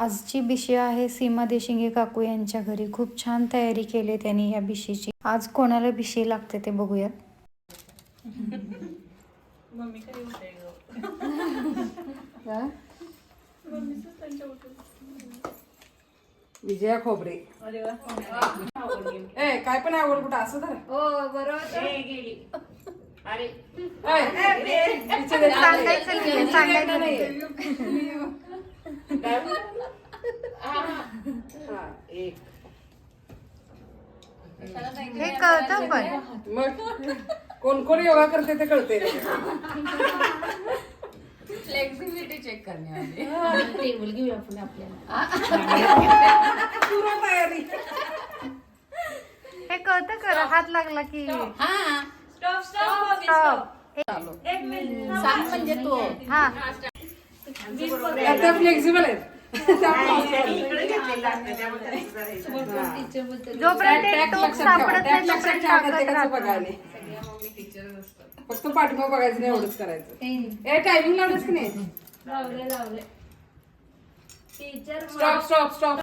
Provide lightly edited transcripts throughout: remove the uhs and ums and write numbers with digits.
आजची बिशी आहे सीमा देशिंगे काकू यांच्या घरी. खूप छान तयारी केली त्यांनी या बिशीची. आज कोणाला बिशी लागते ते बघूयात. मम्मी काय होतंय विजया खोबरे. अरे वा. ए काय पण आवड कुठं असं तर हो बरोबर गेली. अरे हे कळतं पण मग कोण कोण योगा करते ते कळते. फ्लेक्सिबिलिटी चेक करण्यामध्ये टेबल घेऊया आपण आपल्याला. पूर्ण तयारी. हे कळतं करा हात लागला की स्टॉप स्टॉप स्टॉप. सांग म्हणजे तो हा त्या फ्लेक्सिबल आहेत. जोपर्यंत एक टोक सापडत नाही तोपर्यंत टाकत राहतो. फक्त पाठीमाग बघायचं नाही एवढंच करायचं. ए टायमिंग लावलंच की नाही. लावले टीचर स्टॉप स्टॉप स्टॉप.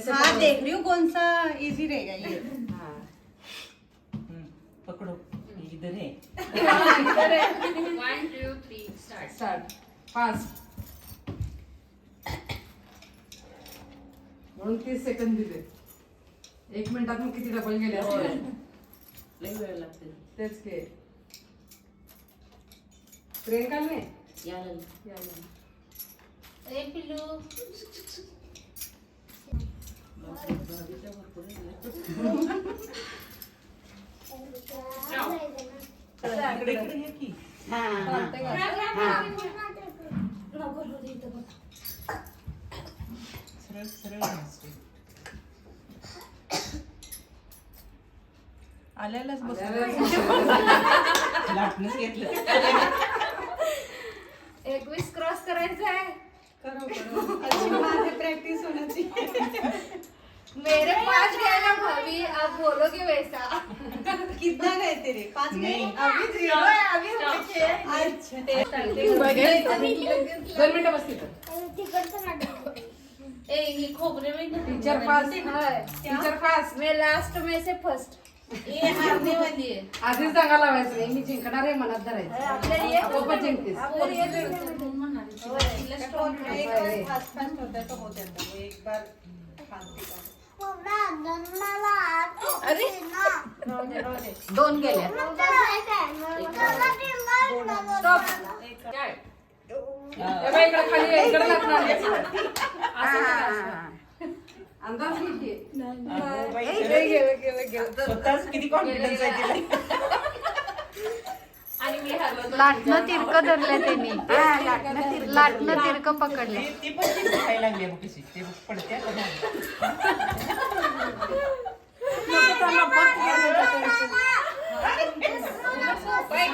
हाँ देख रही हूँ कौन सा इजी रहेगा ये. पकड़ो इधर है. 1 2 3 स्टार्ट. स्टार्ट. पाच म्हणून 30 सेकंद दिले. 1 मिनिटात मग किती डबल गेले असते. लई वेळ लागते. तेच के प्रियंका ने याला ए पिल्लू इकडे इकडे ये की. सरळ सरळ नसते. आल्यालाच बस. लाटणंच घेतलं. 21 क्रॉस करायचा है. प्रैक्टिस होना चाहिए. मेरे पास गया ना भाभी, अब बोलोगे वैसा. कितना गए तेरे 5 गए. नहीं. अभी 0 है. अभी हम छह. अच्छा 2 मिनिटं बसती तर. ए ही खोबरे में ना टीचर पास. Teacher pass. मैं लास्ट में से फर्स्ट. ये हारने वाली है. आधीच जागा लावायचं नाही. मी जिंकणार आहे मनात धरायचं. आपल्याला ये आपोआप जिंकतेस. आपल्याला ये फास्ट फास्ट होता है तो हो जाता है. वो एक बार फास्ट का. अरे राहू दे 2 गेल्या. स्टॉप. काय ए बाई, इकडे खाली ये, इकडे लागणार आहे. असं करायचं. अंदाज घे. स्वतःच किती कॉन्फिडन्स आहे तिला. आणि मी हरलो. लाटणं तिरकं धरलं त्यांनी. लाटणं तिरकं पकडलं. ती पण ती खायला लागली बघ कशी. ते पडते आता नाही. बाय.